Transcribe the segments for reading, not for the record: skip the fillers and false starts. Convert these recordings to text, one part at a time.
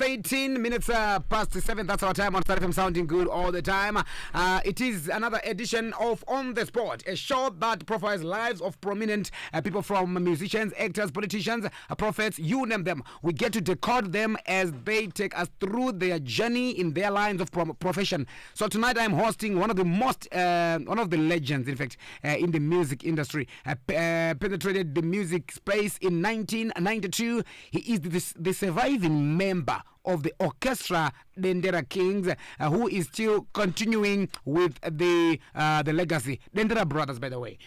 18 minutes past 7. That's our time on Star FM, sounding good all the time. It is another edition of On the Spot, a show that profiles lives of prominent people, from musicians, actors, politicians, prophets, you name them. We get to decode them as they take us through their journey in their lines of profession. So tonight I'm hosting one of the legends, in fact, in the music industry. Penetrated the music space in 1992. He is the surviving member of the orchestra Dendera Kings, who is still continuing with the legacy. Dendera brothers, by the way.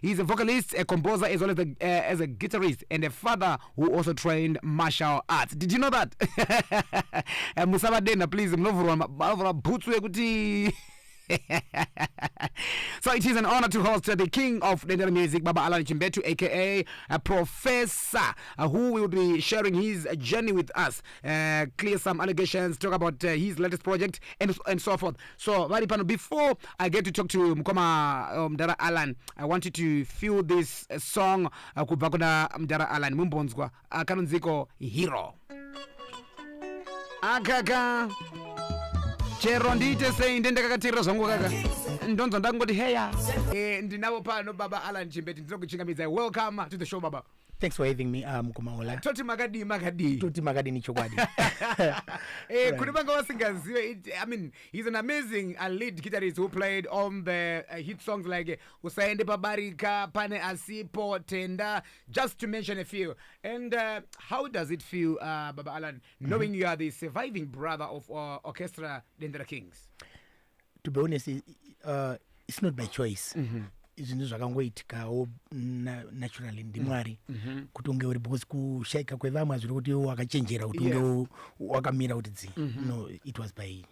He's a vocalist, a composer, as well as a guitarist, and a father who also trained martial arts. Did you know that? Musaba Dena, please. So it is an honor to host the king of Nigerian music, Baba Allan Chimbetu, aka a professor, who will be sharing his journey with us, clear some allegations, talk about his latest project, and so forth. So, before I get to talk to Mkoma Mdara Allan, I want you to feel this song kubakuna Mdara Allan Mumbonzwa Kanunziko Hero. Akaka chero ndite sei ndendakakatira zvangu kaka ndonzo ndangoti heya ndinawo pano Baba Allan Chimbetu ndinokuchingamidza. Welcome to the show, Baba. Thanks for having me, Kumaola. Toti makadi ni chokwadi. Kune banga wasingaziwe, I mean, he's an amazing lead guitarist who played on the hit songs like Usaende Babarika, Pane Asipo, Tenda, just to mention a few. And how does it feel, Baba Allan, knowing you are the surviving brother of orchestra Dendera Kings? To be honest, it's not by choice. Izvinhu zvakangoitikawo naturally ndimwari kuti unge uri because kushaika kwevamwe zviri kuti wakachenjera kuti unge wakamira kuti dzi. No, it was by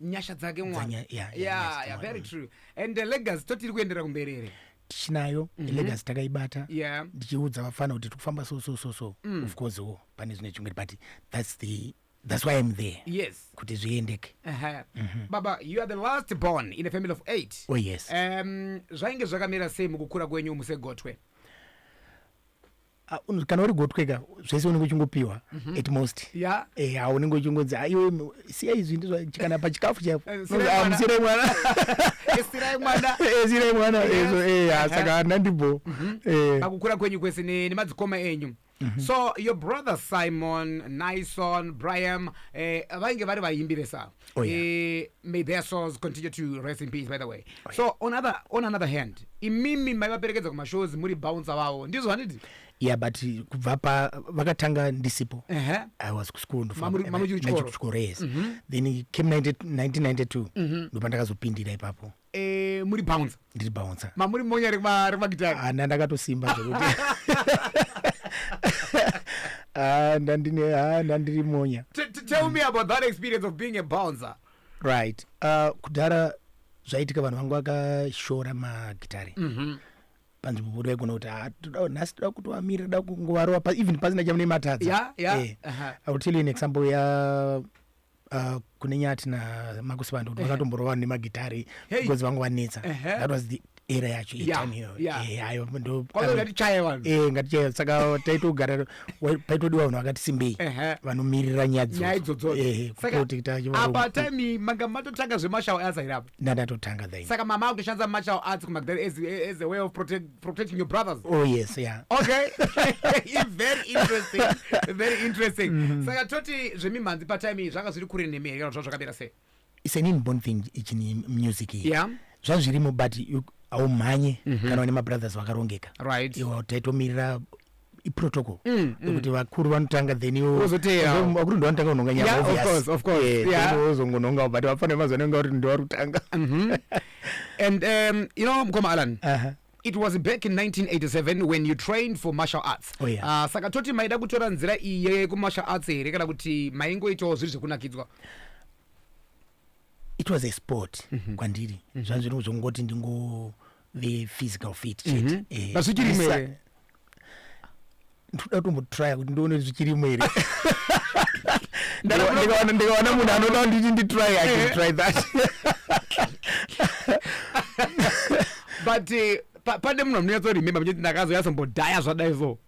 nyasha dzake mwana. Yeah, very true. And the legacy totiri kuendera kumberere tichinayo legacy takaibata ndichiudza vafana kuti tikufamba so of course pane zvine chimwe, but that's why I'm there. Yes. Kuti zviendeke. Baba, you are the last born in a family of 8. Oh yes. Zvainge zvakamira sei mukukura kwenyu musegotwe? Kana uri gotweka zvese unenge uchingopiwa at most. Unenge uchingodzi aiwe siya izvi ndizvo chikana pachikafu chapo. Musire mwana. Esirai mwana. Saka nandibo. Pakukura kwenyu kwese nemadzikoma enyu. So your brother Simon, Nyson, Brian, vainge vari vaimbire sa. May their souls continue to rest in peace, by the way. So on another hand, imimi maivaperekedza kumashows muri bouncer vavo. Ndizvo handiti? Yeah, but kubva vakatanga ndisipo. I was kuschool kuchikoro. Yes. Then it came 1992. Ndopa ndakazopindira ipapo. Muri bouncer. Ndiri bouncer. Mamuri monya rekuma ndakatosimba zvokuti. Ndandiri monya. Tell me about that experience of being a bouncer. Right. Kudhara zvaitika vanhu vangu vakashora magitari. Panzvimbo bude vaigona kuti nhasi toda kuti wamira toda kungovarova even pasina chamune matadza. I will tell you an example ya kune nyati na makusivando kuti vakatomborova nemagitari because vangu vanetsa. That was the era yacho ayo ndo ngatichaya saka taitogara paitodiwa vanhu vakati simbei vanomirira nyaya idzodzo. Apa time manga matotanga zvemartial arts irapo ndatotanga then. Saka mama akutoshandisa martial arts kumagitari as a way of protecting your brothers. Oh yes, yeah. Okay. Very interesting. Saka toti zvemimhanzi patime zvanga zviri kure nemeri kana zvakamira sei? It's an inborn thing in music. Zvazvirimo, but aumhanye kana vane mabrothers vakarongeka. Right. Iwo taitomirira iprotocol kuti vakuru vanotanga then vakuru ndo vanotanga kunonga nyaya. Of course. Ozongononga but vafana mazononga kuti ndo varutanga. And Mkoma Allan, it was back in 1987 when you trained for martial arts. Saka toti maida kutora nzira iye kumartial arts here kana kuti maingoitawo zviri zvekunakidzwa? It was a sport kwandiri. Zvanzvino zvongoti the physical fit shit. Zvichirimo here. Ndoda kutombotry kuti ndione zvichirimo here. Ndikaona munhu anoda nditi nditry, I can try that. But pane munhu anonyatso remember kuti ndakazoya sombodhaya zvadai so.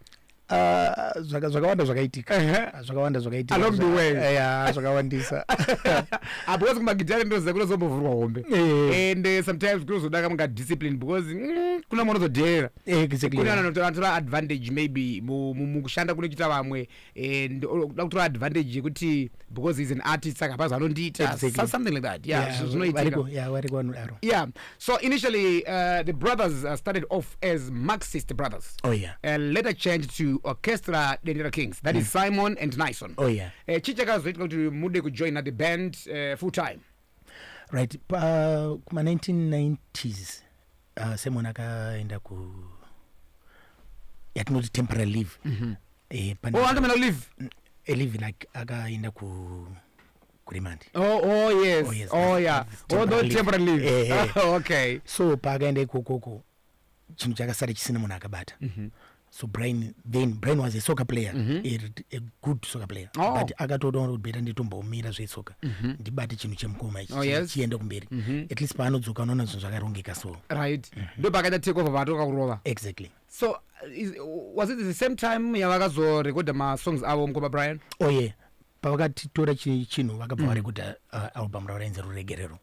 Zvakawanda zvakaitika along the way. Zvakawandisa Because kumagitari ndo zakunozombovrwa hombe and sometimes kunozodaka munga discipline because kuna munozodhera kuna anotora advantage maybe mukushanda kunochita vamwe and kuda kutora advantage yekuti because he's an artist saka pazi anondiita something like that. Yeah, so initially the brothers started off as Marxist brothers and later changed to Orchestra Dendera Kings, that is Simon and Nyson. Chichakazoitika kuti mude kujoin the band full time, right? Kuma 1990s Simon akaenda ku yatinoti temporary leave. Andomena leave like akaenda ku remand. Yes. Temporary leave. Okay. So pakaenda ikokoko chinhu chakasara chisina munhu akabata. So Brian was a soccer player, a good soccer player. But akatoona kuti beta nditombomira zvesoka ndibate chinhu chemukoma ichi chiende kumberi. At least paanodzoka unoona zvinhu zvakarongeka so. Right. Ndo pakaita take over vatoka kurova. Exactly. So was it the same time yavakazorecorda masongs avo mukoma Brian? Pavakatitora chinhu vakabva varekodha album rainzi ruregerero.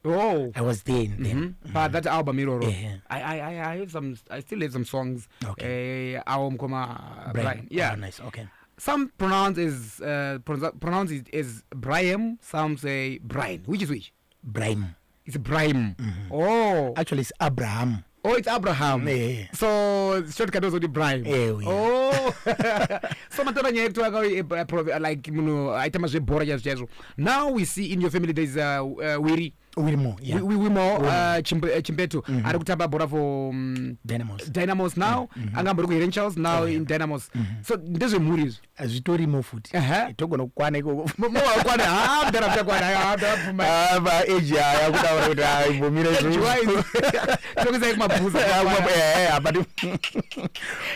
I was there then. But that album iroro I still have some songs avo mukoma Brian. Yeah. Nice. Okay. Some pronounce it as Brian, some say Brian. Which is which? Brian. It's Brian. Actually it's Abraham. It's Abraham. So shortcut was only Brian. So matara nyekto like item as bora just. Now we see in your family there's Wirimo Chimbetu ari kutamba bora for Dynamos now angambori ku Rangers now in Dynamos. So ndezve muri azvitorimo futi togona kukwana ikoko kwana age yakudaura kuti aimbomira izvo tokuza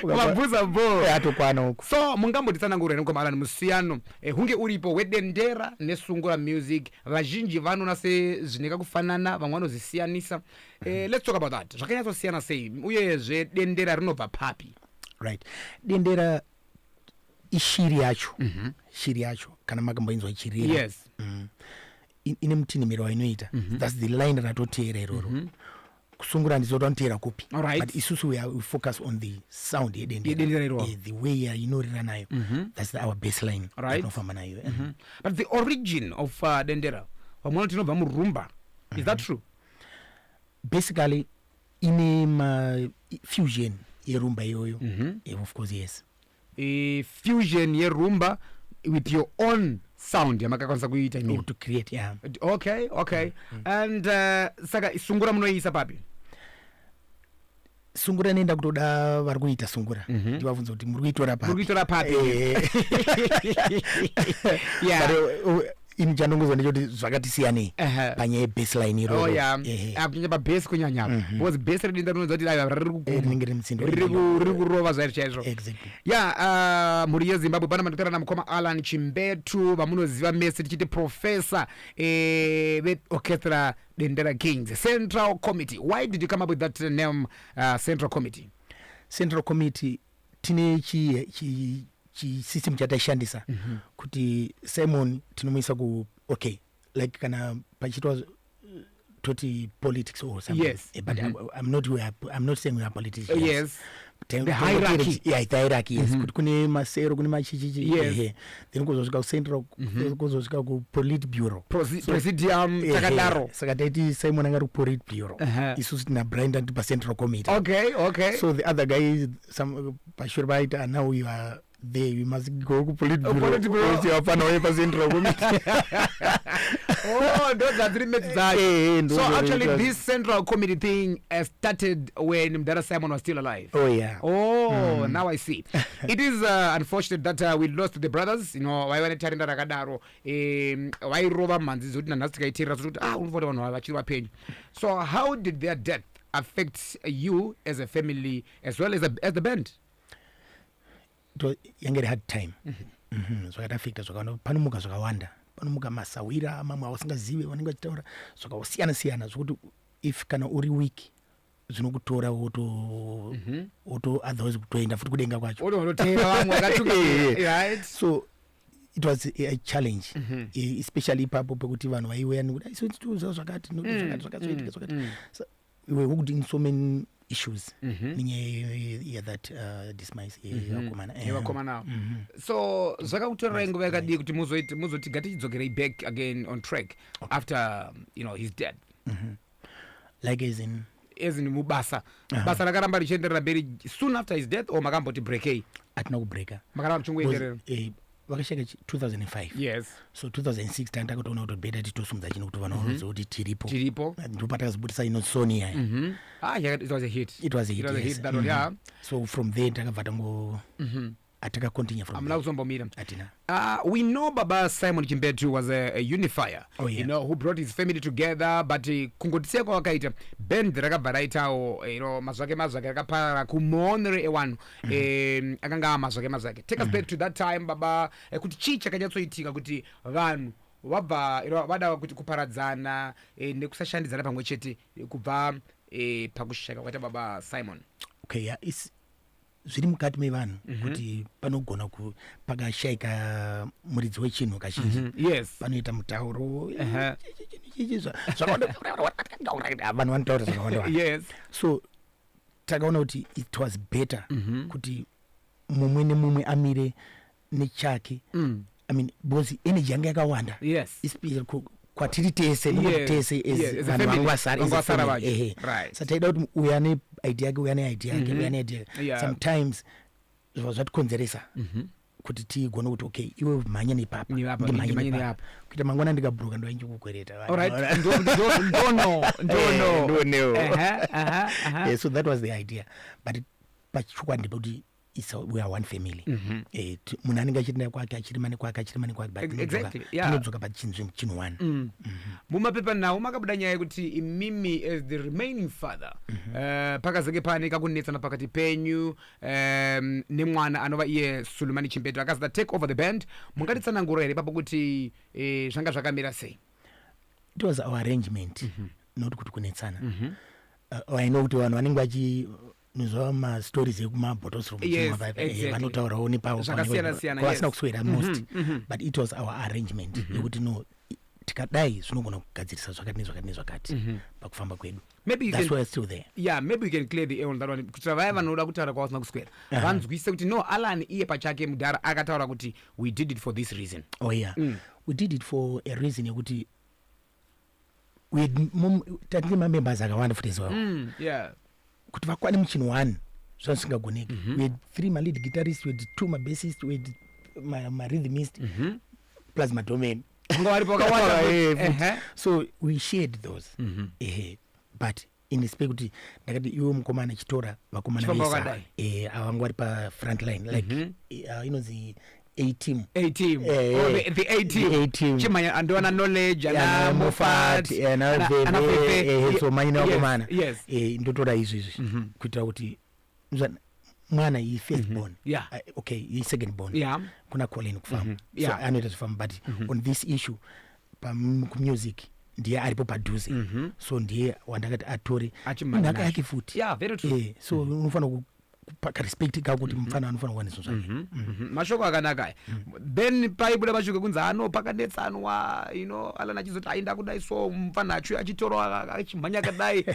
mabuza bo atokwana uko. So mungambotitsanangurira ngoma Allan musiyano hunge uripo wedendera nesungura music vazhinji vanona se zvineka kufanana vamwe vanozisiyanisa. Let's talk about that. Zvakanyatsosiyana sei uyezve dendera rinobva papi? Right. Dendera ishiri yacho kana makamboinzwa ichirira. Yes. Ine mutinhimiro wainoita. That's the line ratoteera iroro. Kusungura ndizotonteera kupi. But isusu we focus on the sound yedendera. The way inorira nayo. That's our baseline. Inofamba nayo. But the origin of dendera vamwe tinobva murumba. Is that true? Basically ine fusion yerumba iyoyo. Of course, yes. A fusion yerumba with your own sound yamakakwanisa kuita to create. Okay. And saka sungura munoisa papi? Sungura nenda kutoda vari kuita sungura ndivabvunza kuti muri kuitora papi? Ini chandongozwa ndechoti zvakatisiyanei panyaya yebaseline iroro. Akunyanya pabase kunyanya because base redinda rinoudza kuti rinenge rimutsindo riri kurova zvairi chaizvo. Exactly. Mhuri yeZimbabwe pana mandokera namukoma Allan Chimbetu vamunoziva mese tichiti professor veorchestra Dendera Kings Central Committee. Why did you come up with that name Central Committee? Central Committee tine system chataishandisa kuti Simon tinomuisa ku like kana pachitwa toti politics or something. But I'm not saying we are politicians. The hierarchy. The hierarchy. Kuti kune masero kune machichichi. Then kuzosvika ku central kuzosvika ku polit bureau. Presidium takadaro. Saka taiti Simon anga ku polit bureau. Isusu tina Brian and pa Central Committee. Okay. So the other guy some pashure baita now you are there, we must go to Politburo. Central Committee. Those are 3 minutes. So actually this Central Committee thing started when Mdara Simon was still alive. Now I see. It is unfortunate that we lost the brothers. Vaivanetarinda rakadaro vairova manzi zoti nanhasi tikaiteerera zoti unofanira vanhu vachiri vapenyu. So how did their death affect you as a family as well as the band? Yange hard time. Zvakatafika zvakawanda panomuka zvakawanda panomuka masawira mamwe asingazive vanenge vachitaura zvakasiyana siyana zvokuti if kana uri weak zvinokutora woto otherwise kutoenda futi kudenga kwacho right. So it was a challenge, especially ipapo pekuti vanhu vaiuya nekuti isitiuza zvakati zvakati zvakati. So we were hooked in so many issues nenyaya that dismiss yevakomana. So zvakakutorera nguva yakadii kuti muzoti gatidzokerei back again on track after his death? Like as in mubasa basa rakaramba richienderera mberi soon after his death or makamboti breakei? Hatina kubreka, makaramba muchingoenderera vakashaka 2005. Yes. So 2006 tandakatoona kuti beta titosumudza chino kuti vanhu vanoziva kuti tiripo ndopatakazobudisa Sonia. It was a hit. It was a hit, yes. That one, yeah. So from there takabva tango ataka continue from there. Kuzombomira. Atina. We know Baba Simon Chimbetu was a unifier, who brought his family together, but kungotisia kwa wakaita band rakabva raitawo mazvake rakapara kumonere ewanhu akanga mazvake. Take us back to that time, Baba, kuti chii chakanyatsoitika kuti vanhu vabva vada kuti kuparadzana nekusashandidzana pamwe chete kubva pakushaka kwaita Baba Simon. Okay, yeah, zviri mukati mevanhu kuti panogona pakashayika muridzi wechinhu kazhinji. Yes. Panoita mutauro vanhu vanotaura zvakawanda. Yes. So takaona kuti it was better kuti mumwe nemumwe amire nechake. I mean, because energy yanga yakawanda. Yes. Especially kwatiri tese tese vanhu vangu vasara. So taida kuti uya ne idea yake, uya ne idea. Sometimes zvava zvatikonzeresa kuti tigone kuti okay iwe mhanya nepapa ndimhanye nepapa kuita mangwana ndikabhuruka ndoinje kukwereta. All right. No. So that was the idea, but pachikwa ndipoti we are one family. Munhu anenge achirina kwake achirimane kwake tinodzoka pachinhu one. Mumapepa nawo makabuda nyaya yekuti imimi as the remaining father pakazenge pane kakunetsana pakati penyu nemwana anova iye Suleiman Chimbetu akazada take over the band. Mungatitsanangura here papo kuti zvanga zvakamira sei? It was our arrangement, not kuti kunetsana. I know kuti vanhu vanenge nizwa ma-stories ekuma-bottles room vanotaurawo nepavo kwasina kuswera most, but it was our arrangement yekuti no tikadai zvinogona kugadzirisa zvakati nezvakati pakufamba kwedu. That's why it's still there. Yeah, maybe we can clear the air on that one. Kuti vaya vanoda kutaura kwavasina kuswera vanzwise kuti no, Allan iye pachake mudhara akataura kuti we did it for this reason. Oh yeah. We did it for a reason yekuti tatine mamembers akawanda futi as well. Yeah. Kuti vakwane muchinhu one zvasingagoneki. We had 3 ma-lead guitarists, we had 2 ma-bassists, we had ma-rhythmist plus ma-domain. So we shared those. But in respect kuti ndakati iwe mukomana achitora vakomana vese avangu vari pa-front line like inonzi A-team. The A-team. Chimanya andona knowledge ana Mofat ana Veve so manyina wakomana. Yes. Ndotora izvi kuitira kuti mwana i first born. Okay, i second born. Kuna Colin kufamba. So anoita zvifamba, but on this issue music ndiye aripo padhuze. So ndiye wandakati atore nhaka yake futi. Yeah, very true. So unofanira pakarespect kakuti mufana anofana kuwaniswa zvake. Mashoko akanaka. Then paibuda mashoko kunzi pakanetsanwa Allan achizoti ainda kudai so mufana achitorwa achimhanya kadai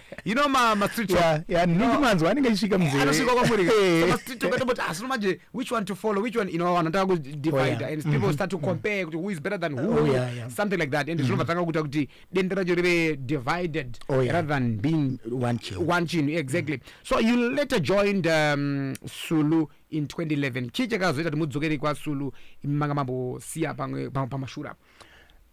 ma street. Yeah, ndikumanzwa anenge achisvika muzee. Anosvika kwamuri. Ma street ukatoboti asino manje which one to follow, which one vanotaka ku divide and people start to compare who is better than who. Something like that. And zvinobva tanga kuita kuti dende racho rive divided rather than being one chin. Exactly. So you later joined Sulu in 2011. Chii chakazoita kuti mudzokere kwaSulu manga mambosiya pamashura?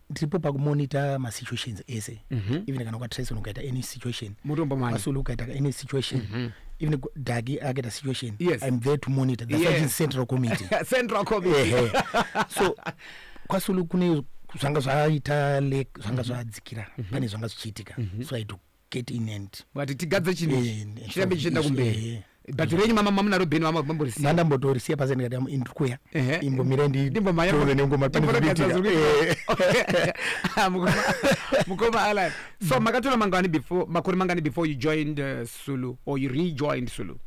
Ndiripo pakumonitor ma-situations ese. Even kana ukatrace ukaita any situation. KwaSulu ukaita any situation. Even Dagi akaita situation. Yes. I'm there to monitor. That's why it's central committee. Central committee. So KwaSulu kune zvanga zvaita zvanga zvadzikira. Pane zvanga zvichiitika. So I had to get in and tigadze chinhu chirambe chichienda kumberi. but renyu mama mamuna robeni mama mamborisi mandambotorisiya paseni ngati indikuya imbomira nditore nengoma panizviitika mukoma Allan. So makatora mangani makore mangani before you joined Sulu or you rejoined Sulu?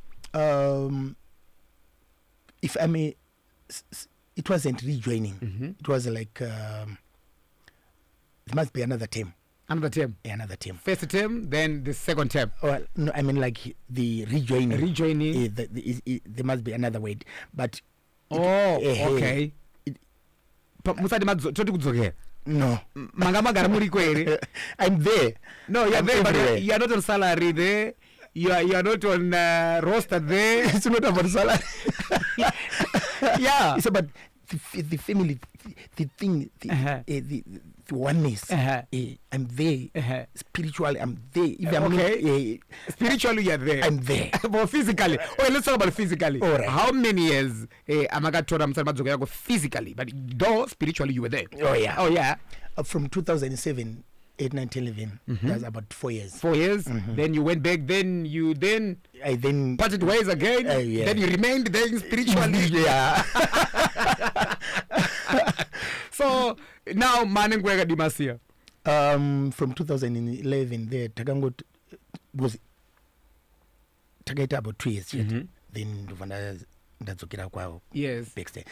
If I may, it wasn't rejoining. It was like there must be another term. Another term? Yeah, another term. First term, then the second term. Well, no, I mean like the rejoining. Rejoining. There must be another word. But okay. Musadi toti kudzokera. No. Magara muri kwere. I'm there. No, you're there, but you're not on salary there. You are not on roster there. It's not about salary. Yeah. It's about the family, the thing, the oneness. I'm there. Spiritually, I'm there. If I'm spiritually, you're there. I'm there. But physically, let's talk about physically. All right. How many years amagatora msamadzo yako physically, but though spiritually you were there? Oh yeah. From 2007, 8, 9, 10, 11. That's about 4 years. 4 years. Then you went back. Then I parted ways again. Then you remained there spiritually. Yeah. So now manengweka dimasia. From 2011 there takangot was takaita about 2 years yet. Then ndadzokera kwao. Yes. Backstage.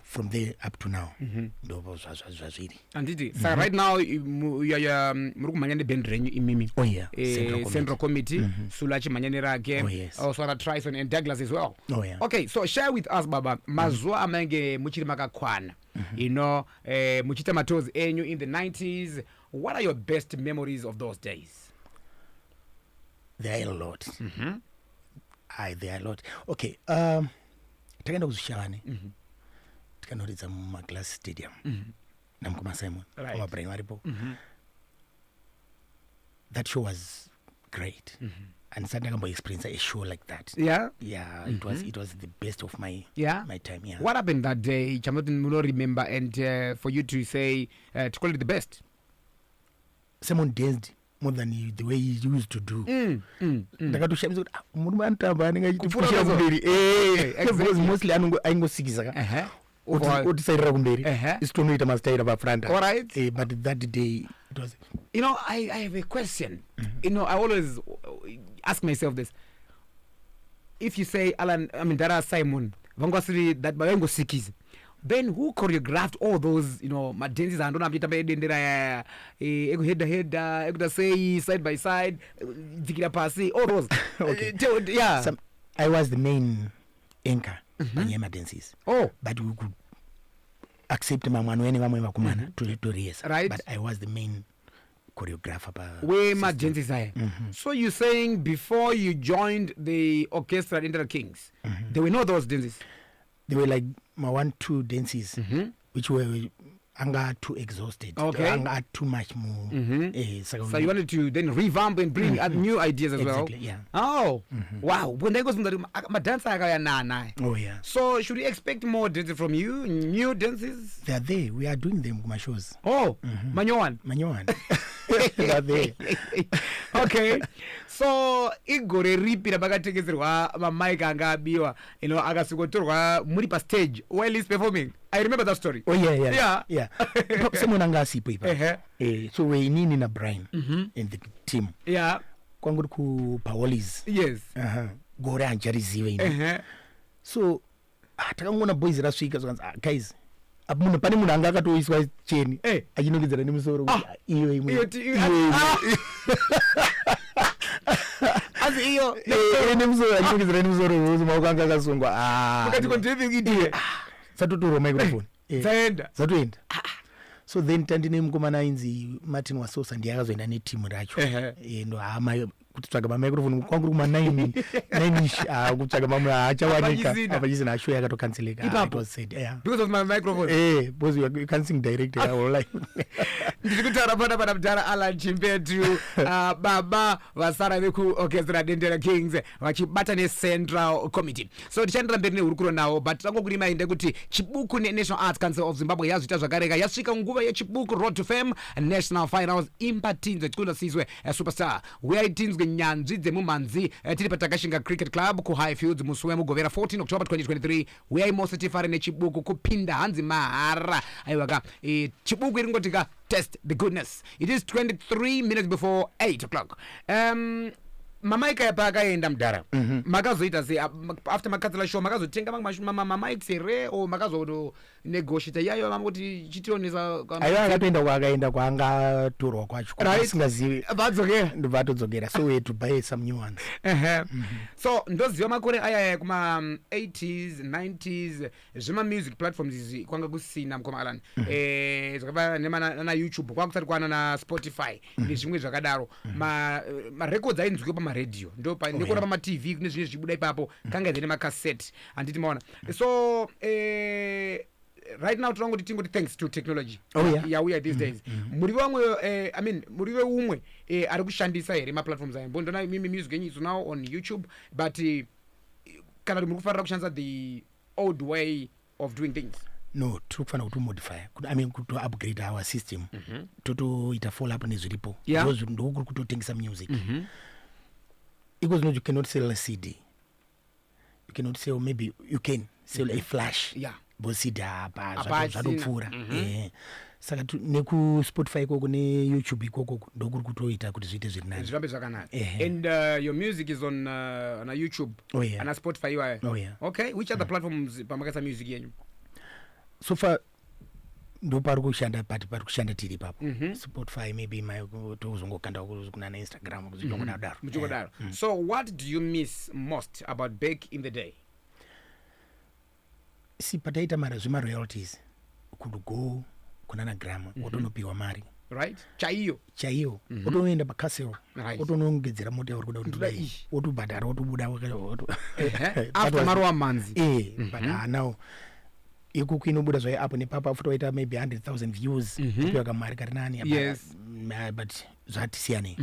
From there up to now. Ndobo zvazviri. Anditi. So right now you are muri kumanyane band renyu imimi. Oh yeah. Central committee. Sulu achimanyane rake. Oh yes. Also at Trison and Douglas as well. Oh yeah. Okay, so share with us baba mazuwa amange muchiri makakwana. You know, muchita matozi enyu in the 90s. What are your best memories of those days? There are a lot. There are a lot. Okay. Takaenda kuzushane. Tikanoridza mumaglass stadium. Namkuma Simon. Right. Brain varipo. That show was great. And Sandagambo experienced a show like that. Yeah? Yeah, it was the best of my time. Yeah. What happened that day? Chamatin will remember, and for you to say to call it the best. Someone danced more than the way he used to do. Ndakatoshamisa kuti munhu anotamba anenge achitipushira kumberi. Because mostly aingosikisa. Otisairira kumberi. Isitonoita mastaira pafront. All right. But that day it was. You know, I have a question. You know, I always ask myself this. If you say Allan, Dara Simon, Vangwasiri that Bayango Sikis, then who choreographed all those, my dances and don't have to head to head, say side by side, all those. Okay. Yeah. I was the main anchor on Yema dances. Oh. But we could accept Mamano to race. Right. But I was the main choreographer. Way my dances are. So you're saying before you joined the orchestra at Inter Kings, there were no those dances? They were like my 1-2 dances, which were anga too exhausted. Okay. Anga too much more. So you wanted to then revamp and bring new ideas as well? Exactly, yeah. Oh, wow. When they go to my dancer, oh yeah. So should we expect more dances from you? New dances? They are there. We are doing them my shows. Oh, Manyoan. They are there. Okay. So igore ripira bakatekezerwa mamic anga abiwa akasikotorwa muri pa stage while he's performing. I remember that story. Oh yeah. Someone anga asipo ipa. So we nini na Brian in the team. Yeah. Kwanguri ku Paolis. Yes. Gore anjariziwe ine. So takangona boys rasvika zvanzi guys munhu pane munhu anga akatoiswa cheni achinongedzera nemusoro iwe imwe asi iyo nemusoro achinongedzera nemusoro rozi maoko anga akasungwa ukati kondivikidiwe satotorwa microphone zatoenda. So then tandine mukomana ainzi Martin Wasosa ndiye akazoenda netimu racho ndo hama kutsvaga mamicrophone kwangu kuma 9 kutsvaga mamwe haachawanika apachisina show yakatokanceleka. It was said because of my microphone. Because you can sing direct online. Ndiri kutaura pana mudhara Allan Chimbetu baba vasara veku orchestra Dendera Kings vachibata neCentral Committee. So tichandira mberi nehurukuro nawo, but tangokurimind kuti chibuku neNational Arts Council of Zimbabwe yazvita zvakareka, yasvika nguva yechibuku Road to Fame National Finals imba teens echikunda sizwe superstar where teens tinzwe nyanzvi dzemumanzi tiri patakashinga cricket club kuhighfields musi wemugovera 14 October 2023 uyai mose tifare nechibuku kupinda hanzi mahara aiwaka chibuku iringotika test the goodness. It is 23 minutes before 8 o'clock. Mamaika yapa akaenda mudhara makazoita sei after makatsala show makazotenga mamics here o makazo negotiate yayo mamuti chitionesa ayo akatoenda kwaakaenda kwaangatorwa kwacho asingazivi ndobvatodzokera so we had to buy some new ones. So ndoziva makore aya kuma 80s 90s zvema music platforms izi kwanga kusina mukoma Allan zvakava na YouTube kwakusati kwana na Spotify nezvimwe zvakadaro ma records ainzwika pa radio ndo pa ndikona pa TV kune zvimwe zvibuda ipapo kanga dzine macassette anditi maona so right now tinongoti tingoti thanks to technology we are these days muri vamwe I mean muri veumwe ari kushandisa here ma platforms aya ndona mimi music yenyu is now on YouTube but kana muri kufarira kushandisa the old way of doing things. No, tokufana kuti modify I mean kuto upgrade our system totoita follow up nezviripo those ndokuri kutotengesa music because no, you cannot sell a CD, you cannot sell, maybe you can sell a flash bosidi apa zvadopfuura saka neku Spotify koko ne YouTube koko ndokuri kutoita kuti zviite zviri nani zvirambe zvakanaka. And your music is on YouTube and Spotify okay, which other platforms pamakasa music yenyu so far ndo pari kushanda pari kushanda tiri papo Spotify maybe tozongokanda kuna na Instagram kuzitongodaro muchikodaro. So what do you miss most about back in the day? Si pataita mara zvima royalties could go kuna na gram otonopiwa mari right chaiyo otoenda pakasero otonongedzera mota uri kuda kuti otobhadhara otobuda after marwa manzi but now ikuku inobuda zvayo apo nepapo afuta waita maybe 100,000 views kupiwa kamari kari nani but zvatisiyane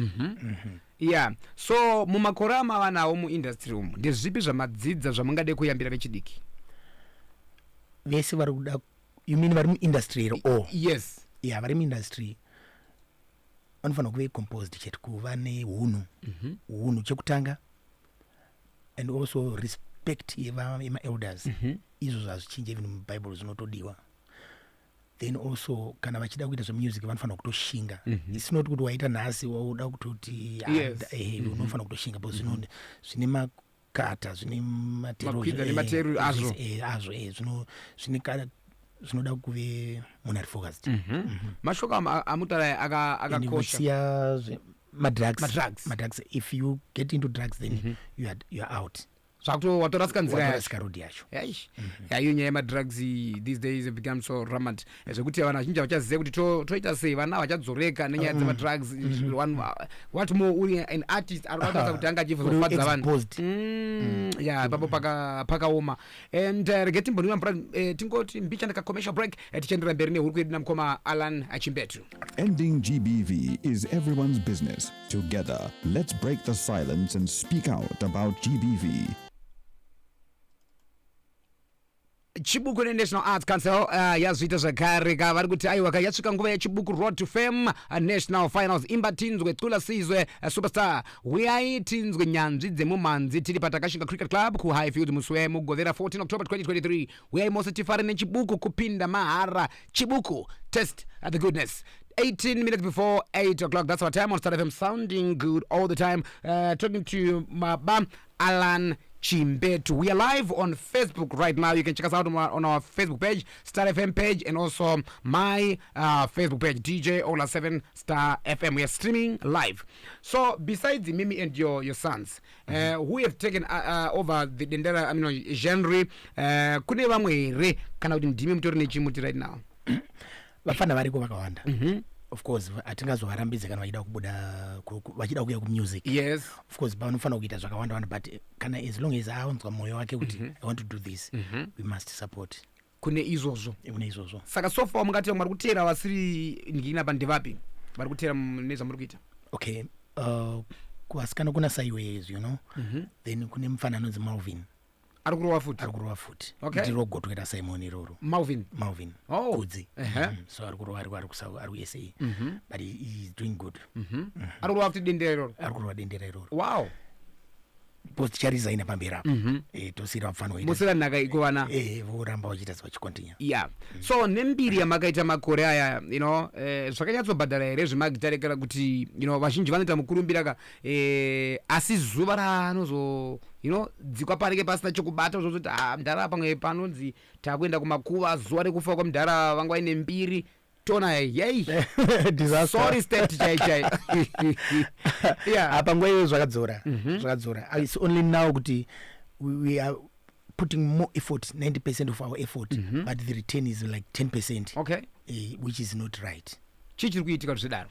so mumakore amavanawo muindustry umu ndezvipi zvamadzidza zvamungade kuyambira vechidiki vese vari kuda you mean vari muindustry here yes vari muindustry vanofanira kuve composed chete kuva neunhu chekutanga and also respect yema-elders izvo zvazvichinja even mubible zvinotodiwa then also kana vachida kuita zvemusic vanofanira kutoshinga it's not kuti waita nhasi wauda kutoti unofanira kutoshinga but zvine makata zvine materu azvo zvinoda kuve munhu ari focused. Mashoko amutarai akakosha madrugs if you get into drugs then you are out zvakuto watorasika nzira rodi yacho yayo nyaya yemadrugs these days have become so rampant zvekuti vanhu vazhinji vachaziva kuti toita sei vana vachadzoreka nenyaya dzemadrugs what more uri an artist arikwanisa kuti anga achizofadza vanhu ipapo pakaoma and rege timbonima tingoti mbicha commercial break tichiendera mberi nehuri kwedu namukoma Allan Chimbetu. Ending GBV is everyone's business. Together, let's break the silence and speak out about GBV. Chibuku National Arts Council yazvita zvakare vari kuti aiwa yasvika nguva yechibuku Road to Fame National Finals imba tinzwe Tula Sizwe Superstar uyai tinzwe nyanzvi dzemumanzi tiri patakashinga Cricket Club kuhighfield musi wemugovera 14 October 2023 uyai mose tifare nechibuku kupinda mahara chibuku test at the goodness. 18 minutes before 8 o'clock, that's our time on Star FM, sounding good all the time. Talking to Maba Allan Chimbetu. We are live on Facebook right now. You can check us out on our Facebook page, Star FM page, and also my Facebook page, DJ Ola 7 Star FM. We are streaming live. So besides Mimi and your sons, who have taken over the Dendera, genre, kune vamwe re kana kuti ndimi mutori nechimuti right now? Vafana variko vakawanda. Of course atingazovarambidza kana vachida kubuda vachida kuuya kumusic. Yes. Of course vanofanira kuita zvakawanda wanda but kana as long as awanzwa mwoyo wake kuti I want to do this, we must support. Kune izvozvo. Saka so far mungati vari kutera vasiri ngina pandevapi? Vari kutera nezvamuri kuita? Okay. Kuvasikana kuna Sideways, you know. Then kune mufanano Malvin. arikurowa futi okay ndirogotoera Simon iroro Malvin Kudzi so arikurowa ari ku SA but he is doing good arikurowa futi dendera iroro wow post charizaina pambera tosira mfano ita musira naka ikuwana voramba wachita vachikontinya so nembiri yamakaita makore aya zvakanyatsobhadhara here zvemagitare kana kuti vazhinji vanoita mukurumbira asi zuva raanozo dzikwa parike pasina chokubata zvozoti mudhara pamwe panonzi takuenda kumakuva zuva rekufa kwamudhara vanga vaine mbiri tona yei sorry state chai apa nguva iyo zvakadzora it's only now kuti we are putting more effort, 90% of our effort but the return is like 10%, okay which is not right. Chichiri kuitika zvidaro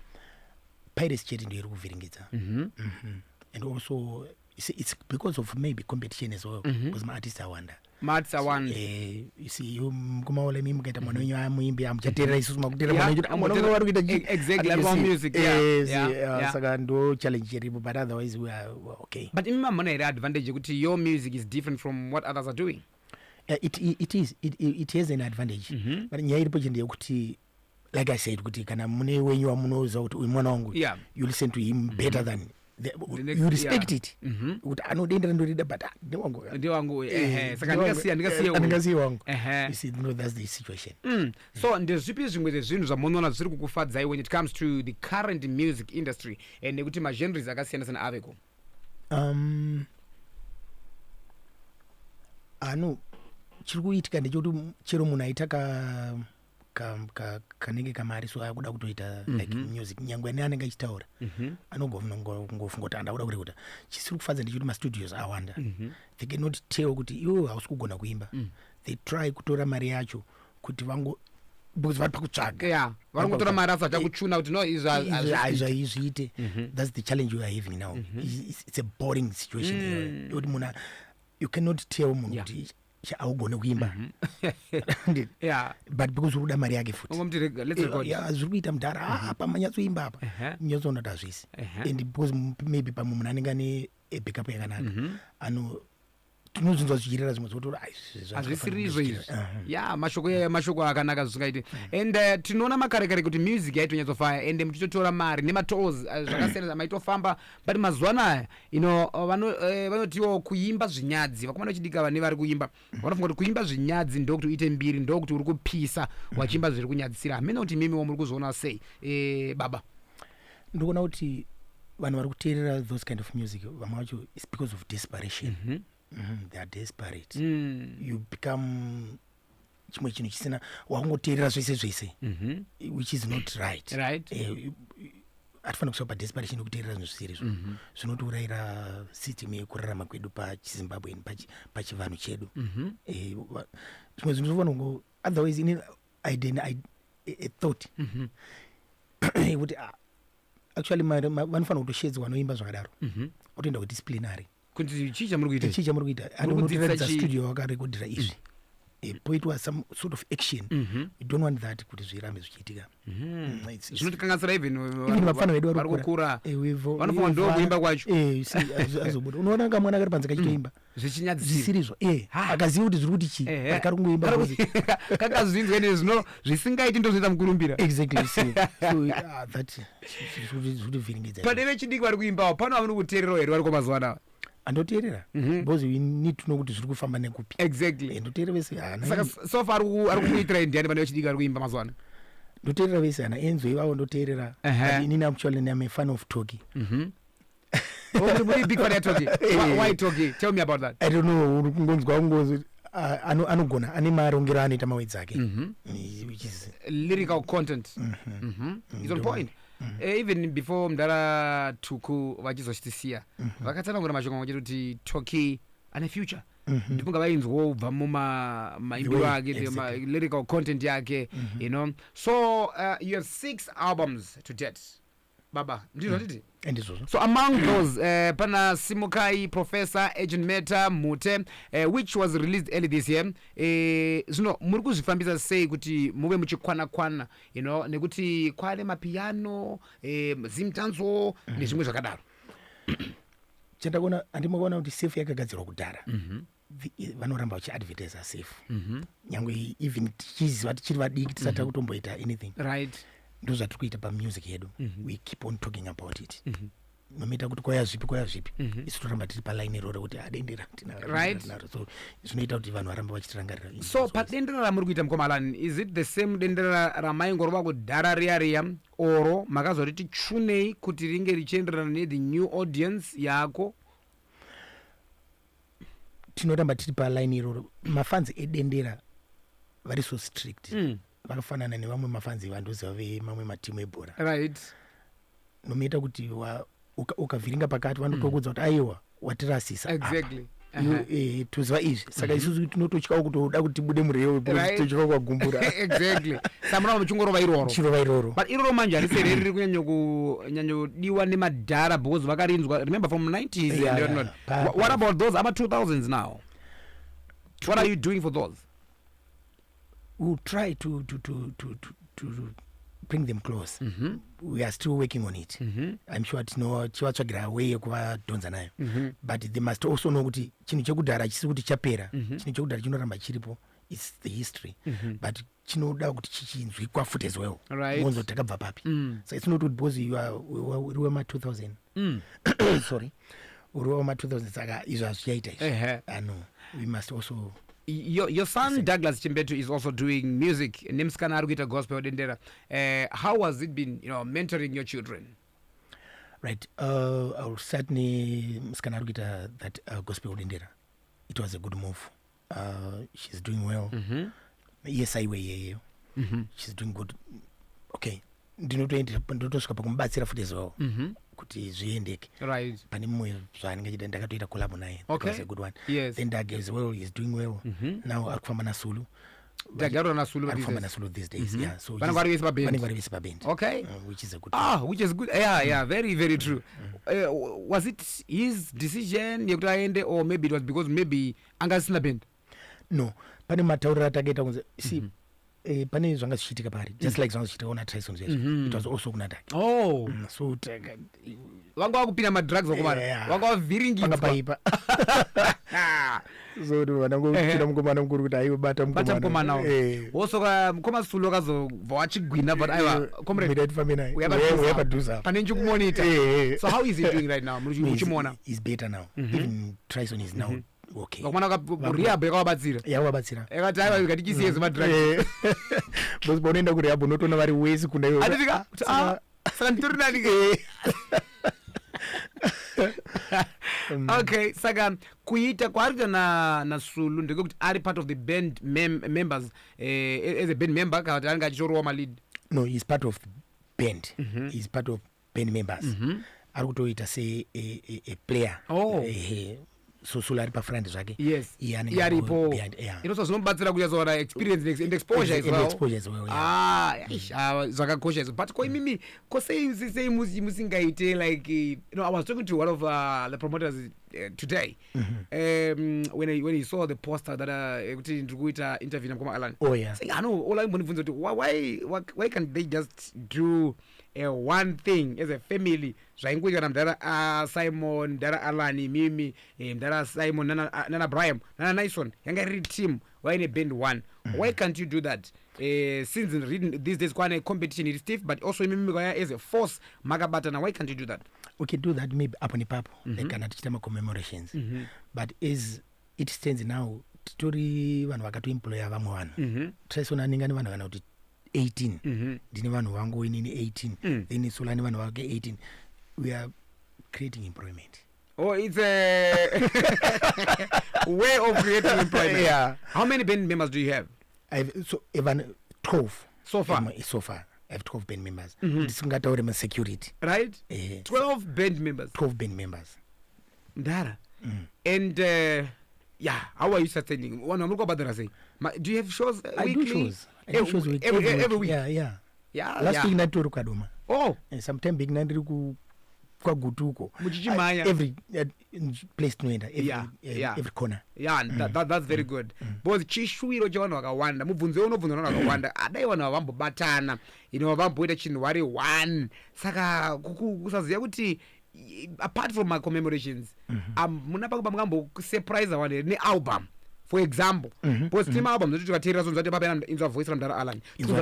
pirates chete ndiyo iri kuvhiringidza and also it's because of maybe competition as well because maartists awanda you see kumaola mimi mukaita mwana wenyu amuimbi amuchateerera isusu makuteerera mwana wenyu vari kuita exactly saka ndo challenge iripo but otherwise we are okay. But imi mamona here advantage yekuti your music is different from what others are doing. It has an advantage but nyaya iripo chende yekuti like I said kuti kana mune wenyu wamunoza kuti uyu mwana wangu you listen to him better than you respect it kuti anodendera ndorida but ndiwangu saka ndingasiya wangu you see no that's the situation. So ndezvipi zvimwe zvezvinhu zvamunoona zviri kukufadzai when it comes to the current music industry nekuti magenres akasiyana sana aveko? chiri kuitika ndechekuti chero munhu aita kanenge kamari so akuda kutoita like music nyangwe ne anenge achitaura anogona ngofunga kuti andakuda kurekuta chisiri kufadza ndechekuti mastudios awanda they cannot tell kuti iwe hausi kugona kuimba they try kutora mari yacho kuti vango because vari pakutsvaga vari kutora mari asati kuchuna kuti no izvaizviite. That's the challenge we are having now. It's a boring situation kuti munhu you cannot tell munhu kuti augone kuimba but because uri kuda mari yake futi zviri kuita mudhara apa manyatsoimba apa nyatsoona kuti hazvisi and because maybe pamwe munhu anenge ane backup yakanaka tinozvinzwa zvichirera zvimwe zvokuti hazvisirizvo izvi mashoko akanaka zvisingaite and tinoona makarekare kuti music yaitonyatsofa and muchitotora mari nematolls zvakasiyana maitofamba but mazuva anaya vanotiwo kuimba zvinyadzi vakomana vachidika vane vari kuimba vanofunga kuti kuimba zvinyadzi ndokuti uite mbiri ndokuti uri kupisa wachiimba zviri kunyadzisira. Hamena kuti mimiwo muri kuzoona sei baba? ndikuona kuti vanhu vari kuteerera those kind of music vamwe vacho is because of desperation. They are desperate. You become chimwe chinhu chisina wakungoteerera zvese which is not right. Atifanira kusva padesperation yekuteerera zvinhu zvisiri zvinotiurayira system yekurarama kwedu pachizimbabwe pachivanhu chedu. Zvimwe zvinhu zvofanira otherwise in a thought kuti actually vanofanira kutoshedzwa vanoimba zvakadaro otoenda kudisciplinary kuti chii chamuri kuita anotiratidza studio wakarekodhera izvi poitwa some sort of action you don't want that kuti zvirambe zvichiitika. zvinotikanganisira even vafana vedu vari kukura vanofanira ndo kuimba kwacho azobuda unoona kamwana kari panze kachitoimba zvisizvo akaziva kuti zviri kuti chii akari kungoimba kakazvinzwa nezvino zvisingaiti ndo zvinoita mukurumbira exactly so that zviri vhiringidza padeve chidiki vari kuimbawo pano havani kuteererawo here vari kwamazuva anawa andoteerera because we need to know kuti zviri kufamba nekupi exactly ndoteerera vese saka so far ari kumuitira ndiani pane vechidiki ari kuimba mazuva ano? ndoteerera vese enzo ivavo ndoteerera inini actually I'm a fan of Toki. Very big fan of Toki. Why Toki? Tell me about that. I don't know uri kungonzwa anogona ane marongero anoita mawedzi ake which is lyrical content. Is on point. Even before mudhara Tuku vachizoshtisiya vakatsanangura mashoko kuti Toki ane future ndipunga vainzwawo kubva mumaimbiro ake lyrical content yake so you have 6 albums to date baba ndizvo titi so among those pana Simukai, Professor, Agent Meta, Mute which was released early this year. Zvino muri kuzvifambisa sei kuti muve muchikwana nekuti kwale mapiano zimtanzo nezvimwe zvakadaro? chandakaona handimakaona kuti safe yakagadzirwa kudhara vanoramba vachiadvertisa safe nyangwe even tichiziva tichiri vadiki tisati kutomboita anything right ndo zvatiri kuita pamusic yedu we keep on talking about it nomeita kuti kwaya zvipi isu toramba tiri palaini iroro kuti adendera right so zvinoita kuti vanhu varamba vachitirangarira so padendera ramuri kuita mukoma Allan, is it the same dendera ramaingorova kudhara riya oro makazoti tichunei kuti ringe richienderana nethe new audience yako? tinoramba tiri palaini iroro. Mafanzi edendera vari so strict vakafanana nevamwe mafanzi vandoziva vemamwe matimu ebhora right nomeita kuti ukavhiringa pakati vanotokudza kuti aiwa watirasisa exactly toziva izvi saka isusu tinototyawo kuti uda kuti tibude mureyo tochika kwagumbura exactly samuna muchingorova iroro but iroro manje hariseri riri kunyanyodiwa nemadhara because vakarinzwa remember from 90s what about those other 2000s now? What are you doing for those? We'll try to bring them close. We are still working on it. I'm sure chivatsvagira way yekuvadhonza nayo but they must also know kuti chinhu chekudhara chisi kuti chapera chinhu chekudhara chinoramba chiripo. It's the history but chinoda kuti chichinzwikwa futi as well monzo takabva papi so it's not because you are uri wema 2000 sorry uri wema 2000 saka izvo hazvichaita izvi no we must also your son Douglas Chimbetu is also doing music nemsikana ari kuita gospel dendera. How has it been, mentoring your children? Right, I'll certainly msikana ari kuita that gospel dendera. It was a good move. She's doing well. Yes, aiweyeyo she's doing good. Okay, ndinotosvika pakumubatsira futi as well kuti zviendeke right pane mumwe zvaanenge chida ndakatoita collab naye. It was a good one. Yes. Then Doug as well is doing well. Now ari kufamba nasulu Nasulu these days. Yeah, so vanenge vari vese paband. Okay, which is a good which is good. Yeah, very very true. Was it his decision yekuti aende or maybe it was because maybe angasina band? No, pane matauriro atakaita kunze see pane zvanga zvichiitika pari just like zvanga zvichiitika kuna Tyson zveshe it was also kuna Doug. So vanga vakupinda madrugs vakomana vanga vavhiringidza paipa so vanangopinda mukomana mukuru kuti aibata mukomana wosoka mukoma Sulu akazobva wachigwina but aiwa comrade uyapadhuza pane nchikumonita. So how is he doing right now? Muchimuona he's better now. Even Tyson is now okay. Vakomana rehab yakawabatsira yakati aiwa ikatichisiyezo madrugs bose paunoenda kurehab unotoona vari wesi kuna iwe atika saka nditori nani okay saka kuita kwaarita naSulu ndekuti ari part of the band members as a band member kana kuti anenge achitorowa malead? No, he's part of the band. He's part of band members. Ari kutoita se a player. So Sulu ari pafront zvake. Yes, yaripo inoso zvinomubatsira kuyazoona experience and exposure as well. Zvakakosha izvo but koimimi kosei musingaite like I was talking to one of the promoters today when he saw the poster that kuti ndiri kuita interview namukoma Allan saying all aimbonibvunza kuti why can't they just do one thing as a family zvaingoita kana mudhara Simon, mudhara Allan, mimi mudhara Simon nana Brian nana Nyson yanga iri team waine band one. Why can't you do that? Since these days kwane competition is stiff but also mimi kwaya as a force makabatana. Why can't you do that? We can do that maybe apo nepapo like kana tichita commemorations but as it stands now titori vanhu vakatoemploya vamwe vanhu Tyson anenge ane vanhu kana kuti 18 ndine vanhu vangu inini 18 then Sulu ane vanhu vake 18. We are creating employment. It's a way of creating employment. Yeah. How many band members do you have? So even 12 so far. I have 12 band members. Ndisingataure security. Right? 12 band members. 12 band members. Ndara. And how are you sustaining? Do you have shows weekly? I do shows every week. Yeah. Last week natori kadoma. Sometime big nandiri kwagutuko muchichimanya every place tinoenda every corner. That's very good because chishuwiro chevanhu vakawanda mubvunzo unobvunza vanhu vakawanda adai vanhu vavambobatana vamboita chinhu vari one saka kusaziva kuti apart from my commemorations muna pako pamukambo surprise one ne album for example because team album zoti tikateerera sonzo ati papa inzwa voice ramdara Allan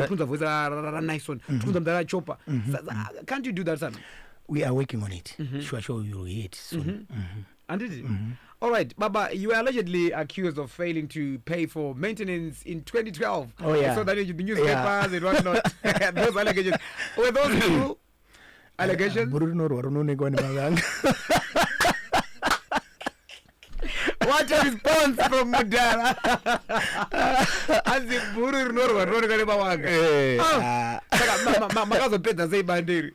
tunza voice ra Nison tunza mdara Chopper can't you do that son? We are working on it. Sure you will hear it soon. And did it? All right, Baba, you were allegedly accused of failing to pay for maintenance in 2012. Oh yeah. So that the newspapers and whatnot. Those allegations. Were those true allegations? Bhuru nemavanga. What a response from Mudara. As if Bhuru nemavanga. Makazo peta sei bandiri.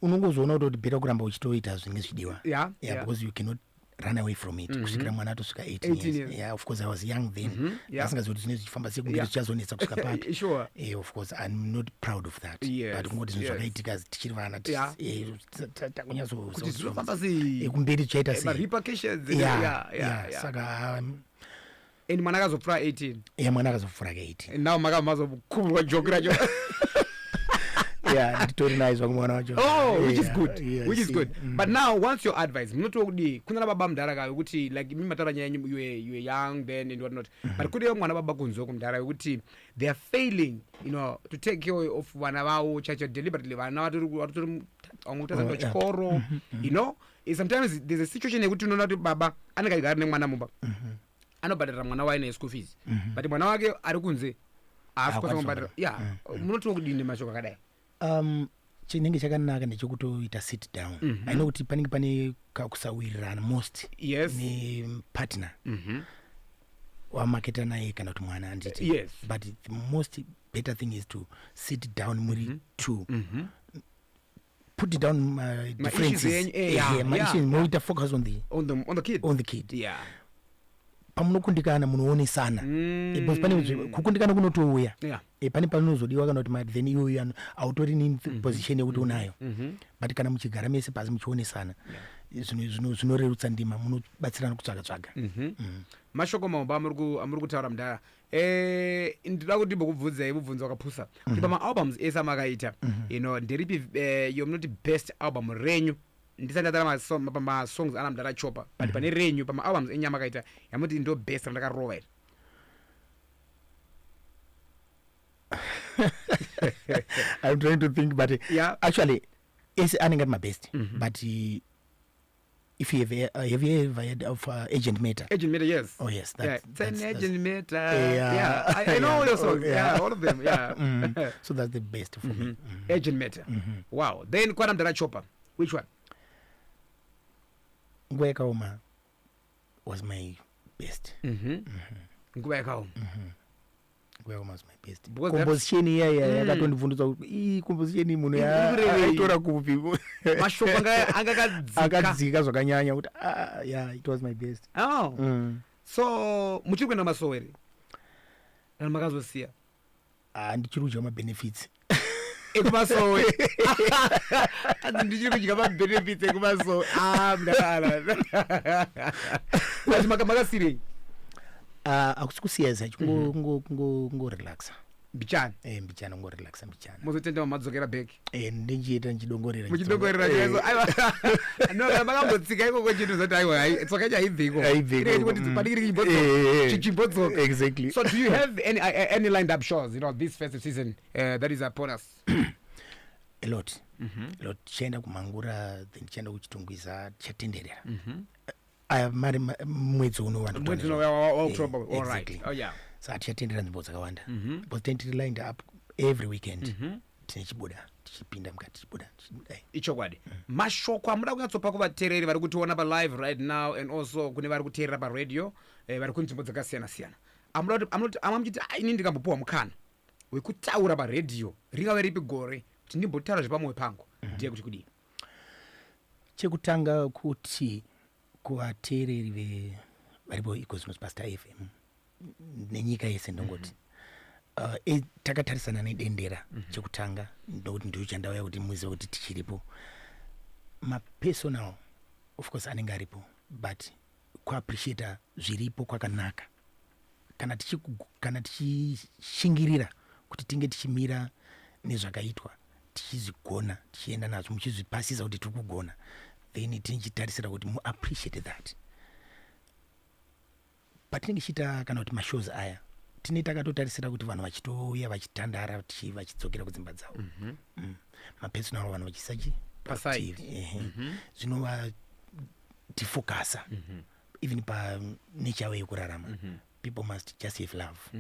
Unongozoona kuti bhera kuramba uchitoita zvinenge zvidiwa. Yeah, because you cannot run away from it. Kusvikira mwana atosvika 18 years. Yeah, of course I was young then. Asingazivi kuti zvinenge zvichifamba sei kumberi zvichazonetsa kusvika papi. Sure. Of course I'm not proud of that. But kungoti zvinhu zvakaitika tichiri vana takunyatsokumberi zvichaita sei. Repercussions. Saka and mwana akazopfura 18. Yeah, mwana akazopfura 18. And now makamazokumbwa joke racho. Yeah, which is good. Which is good. But now, what's your advice? Not only kuna baba mdara ukuthi like mimi matara nyanya you were young then and whatnot. But could you mwana baba kunzo kumdara ukuthi they are failing, to take care of wana wao chacha deliberately. Wana watu amutaza chikoro, sometimes there's a situation ukuthi unaona kuti baba anakagara nemwana mumba. Anobadara mwana wae na school fees. But mwana wake ari kunze asikosa kumbadara. Yeah, munoti kudini mashoko kadai. Chinenge chakanaka ndechekutoita sit down. I know kuti panenge pane kakusawirirana most partner wamaketa naye kana kuti mwana anditi. Yes. But the most better thing is to sit down muri two. Put it down differences. Moita focus on the kid. On the kid. Yeah. Pamunokundikana munoonesana. Because pane kukundikana kunotouya. Yeah. Pane panozodiwa kana kuti then you autori in position yekuti unayo. But kana muchigara mese pasi muchionesana. Zvinorerutsa ndima munobatsirana kutsvaga. Mashoko maomba amuri kutaura mudhara. Ndinoda kuti mbokubvunzai mubvunzo wakapusa. Kuti pama albums ese amakaita, ndiripi yomunoti best album renyu. Ndisandadara pama songs ana mudhara Chopper. But pane renyu pama albums enyama kaita yamuti ndo best randakarova ere. I'm trying to think, but actually, it's another my best. But if you have you ever heard of Agent Meta? Agent Meta, yes. Oh yes, it's an Agent Meta. I know all your songs. Yeah, all of them. Yeah. So that's the best for me. Agent Meta. Wow. Then Kwana Mdara Chopper. Which one? Ngwekauma was my best. Ngwekauma. Ngwekauma was my best. Composition yakatondivhundutsa kuti composition munhu aitora kupi. Mashoko akadzika zvakanyanya kuti it was my best. So muchiri kuenda masowe ere? Kana makazosiya? Ndichiri kudya mabenefits. Ekumasowe. Ndichiri kudya mabenefits ekumasowe. Mdakala. Kuti makasirei? Akusi kusiya zacho ngorelaxa. Mbichana. Mbichana ngorelaxa mbichana. Muzotenda madzokera back. Ndinjiita nchidongorera. Muchidongorera chaizvo. No, kana makambotsika ikoko chintu zoti aiwa tsoka chaibviko. Ine kuti padikiri chichimbotsoka. Exactly. So do you have any lined up shows, this festive season that is upon us? A lot. Tichaenda kumangura, then tichaenda kuchitungwiza, tichatenderera. I have married mwedzi uno October. All right. Oh yeah. So tichatendera nzvimbo dzakawanda. But then tiri lined up every weekend. Tine chibuda, tichipinda mukati tichibuda. Ichokwadi. Mashoko amuda kunyatsopa kuvateereri vari kutiona pa live right now and also kune vari kuteerera pa radio, vari kunzvimbo dzakasiyana-siyana. Amuchiti ini ndikambopuwa mukana wekutaura pa radio ringave ripi gore kuti ndimbotaura zvepamwoyo pangu. Ndiye kuti kudii? Chekutanga kuti kuvateereri varipo ikozmos Pastor FM nenyika yese ndongoti takatarisana nedendera chekutanga ndokuti ndiyo chandauya kuti muzive kuti tichiripo mapersonal of course anenge aripo but kuappreciata zviripo kwakanaka kana tichishingirira kuti tinge tichimira nezvakaitwa tichizigona tichienda nazo muchizvipasisa kuti tiri kugona, then tinichitarisira kuti mu-appreciate that. Patinenge chita kana kuti mashows aya tine takatotarisira kuti vanhu vachitouya vachitandara vachidzokera kudzimba dzavo, mapersonal vanhu vachisachi pasaive, zvinova tifokasa even pa-nature way yekurarama. People must just have love.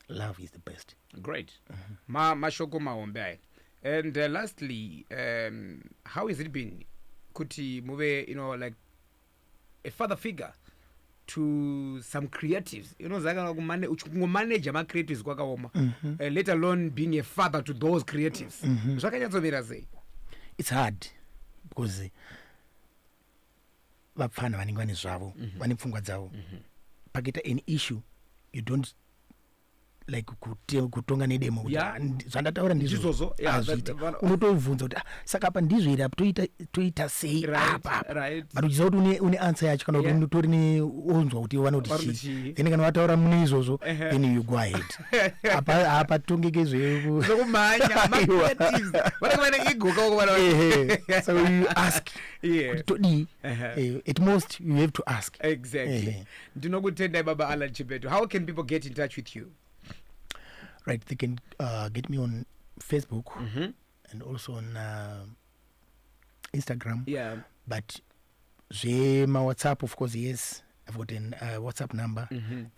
Love is the best. Great. Mashoko mahombe aya. And lastly, how has it been kuti muve, like a father figure to some creatives, zaka kumanager ma creatives kwakaoma, let alone being a father to those creatives. Zvakanyatsomira sei? It's hard because vapfana vanenge vane zvavo, vane pfungwa dzavo. Pakita an issue, you don't like kutonga nedemo zvandataura ndizvo unotovhunza kuti saka apa ndizvo here apa toita sei apa, but uchiziva kuti une answer yacho kana kuti unotori neonzwa kuti vanoti chii, then kana vataura mune izvozvo then you go ahead. apa tongeke zvekumhanya vanenge vane ego so you ask kuti todii, at most you have to ask. Exactly. Ndinokutendai baba Allan Chimbetu. How can people get in touch with you? Right, they can get me on Facebook and also on Instagram. Yeah. But my WhatsApp, of course, yes. I've got a WhatsApp number.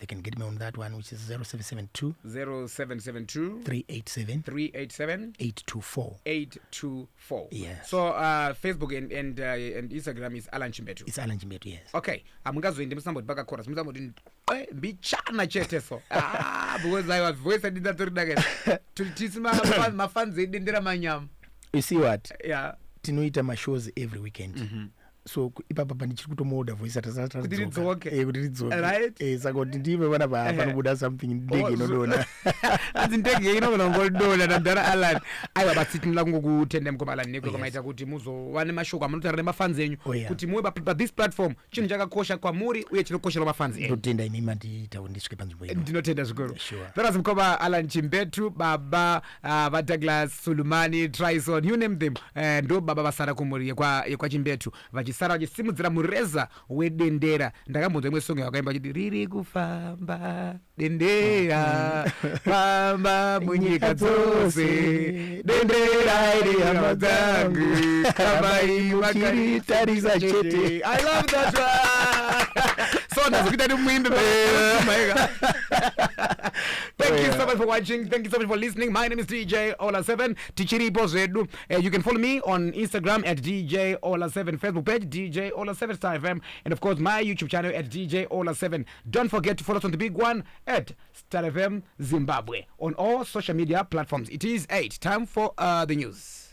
They can get me on that one, which is 0772 387 824. Yes. So Facebook and Instagram is Allan Chimbetu. It's Allan Chimbetu, yes. Okay. Amungazoende musamboti pakakora musamboti mbichana chete so because I was voice and ndatori dagani tisima mafans edendera manyama. You see what? Yeah. Tinoita mashows every weekend. So ipapa pandichiri kutomoda voice atazatadzoke saka kuti ndive vana panobuda something ndege inodona asi ndege inogona kungodona namdara Allan. Aiwa batsitinila kungokutenda mukoma Allan nekwe kwamaita kuti muzova nemashoko amunotaura nemafans enyu kuti muwe pa this platform chinhu chakakosha kwamuri uye chinokoshera mafans enyu. Ndinotenda imi manditaura ndisvike panzvimbo ino. Ndinotenda zvikuru. Peras mukoma Allan Chimbetu, baba vaDouglas Sulumani, Trison, you name them, ndo baba vasara kumuri yekwa Chimbetu vachisara vachisimudzira mureza wedendera. Ndakambonzwa imwe song yakaimba chiti riri kufamba dendera famba munyika dzose dendera iri hama dzangu kambai vakaritarisa chete. I love that one. So ndazokuita ndimuimbe. Thank you so much for watching. Thank you so much for listening. My name is DJ Ola7 Tichiripo Zedu. You can follow me on Instagram at DJ Ola7, Facebook page DJ Ola7 Star FM, and of course my YouTube channel at DJ Ola7. Don't forget to follow us on the big one at Star FM Zimbabwe on all social media platforms. It is 8. Time for the news.